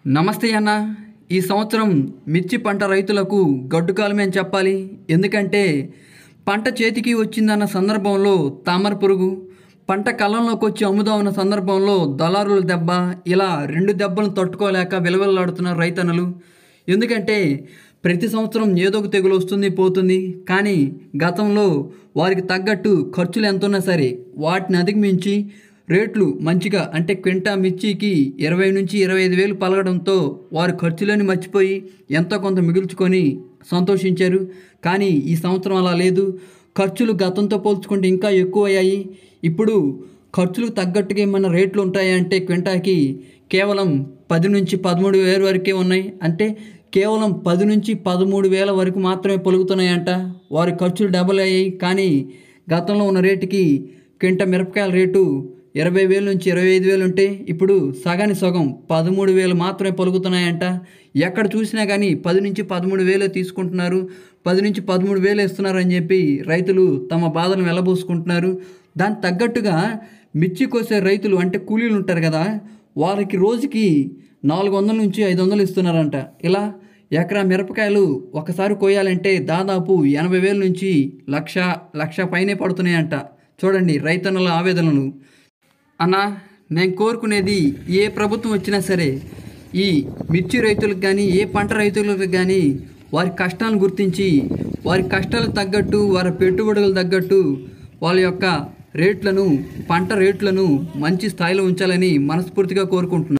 నమస్తే అన్న. ఈ సంవత్సరం మిర్చి పంట రైతులకు గడ్డు కాలమే అని చెప్పాలి. ఎందుకంటే పంట చేతికి వచ్చిందన్న సందర్భంలో తామర పురుగు, పంట కళ్ళంలోకి వచ్చి అమ్ముదామన్న సందర్భంలో దళారుల దెబ్బ, ఇలా రెండు దెబ్బలను తట్టుకోలేక విలవిల్లాడుతున్నారు రైతన్నలు. ఎందుకంటే ప్రతి సంవత్సరం ఏదో ఒక తెగులు వస్తుంది పోతుంది, కానీ గతంలో వారికి తగ్గట్టు ఖర్చులు ఎంత ఉన్నా సరే వాటిని అధిగమించి రేట్లు మంచిగా, అంటే క్వింటా మిర్చికి 20 నుంచి 25 వేలు పలకడంతో వారు ఖర్చులని మర్చిపోయి ఎంతో కొంత మిగుల్చుకొని సంతోషించారు. కానీ ఈ సంవత్సరం అలా లేదు. ఖర్చులు గతంతో పోల్చుకుంటే ఇంకా ఎక్కువ అయ్యాయి. ఇప్పుడు ఖర్చులకు తగ్గట్టుగా ఏమన్నా రేట్లు ఉంటాయా అంటే క్వింటాకి కేవలం 10 నుంచి 13 వేలు వరకే ఉన్నాయి. అంటే కేవలం 10 నుంచి 13 వేల వరకు మాత్రమే పలుకుతున్నాయంట. వారి ఖర్చులు డబుల్ అయ్యాయి. కానీ గతంలో ఉన్న రేటుకి క్వింటా మిరపకాయల రేటు 20 వేల నుంచి 25 వేలు ఉంటే ఇప్పుడు సగానికి సగం 13 వేలు మాత్రమే పలుకుతున్నాయంట. ఎక్కడ చూసినా కానీ 10 నుంచి 13 వేలే తీసుకుంటున్నారు, 10 నుంచి 13 వేలు ఇస్తున్నారు అని చెప్పి రైతులు తమ బాధను వెల్లబోసుకుంటున్నారు. దానికి తగ్గట్టుగా మిర్చి కోసే రైతులు, అంటే కూలీలు ఉంటారు కదా, వారికి రోజుకి 400 నుంచి 500 ఇస్తున్నారంట. ఇలా ఎకరా మిరపకాయలు ఒకసారి కోయాలంటే దాదాపు 80 వేల నుంచి లక్ష పైనే పడుతున్నాయంట. చూడండి రైతన్నల ఆవేదనలు. అన్నా, నేను కోరుకునేది ఏ ప్రభుత్వం వచ్చినా సరే ఈ మిర్చి రైతులకు కానీ ఏ పంట రైతులకు కానీ వారి కష్టాలను గుర్తించి వారి కష్టాలకు తగ్గట్టు వారి పెట్టుబడులకు తగ్గట్టు వాళ్ళ యొక్క రేట్లను, పంట రేట్లను మంచి స్థాయిలో ఉంచాలని మనస్ఫూర్తిగా కోరుకుంటున్నాను.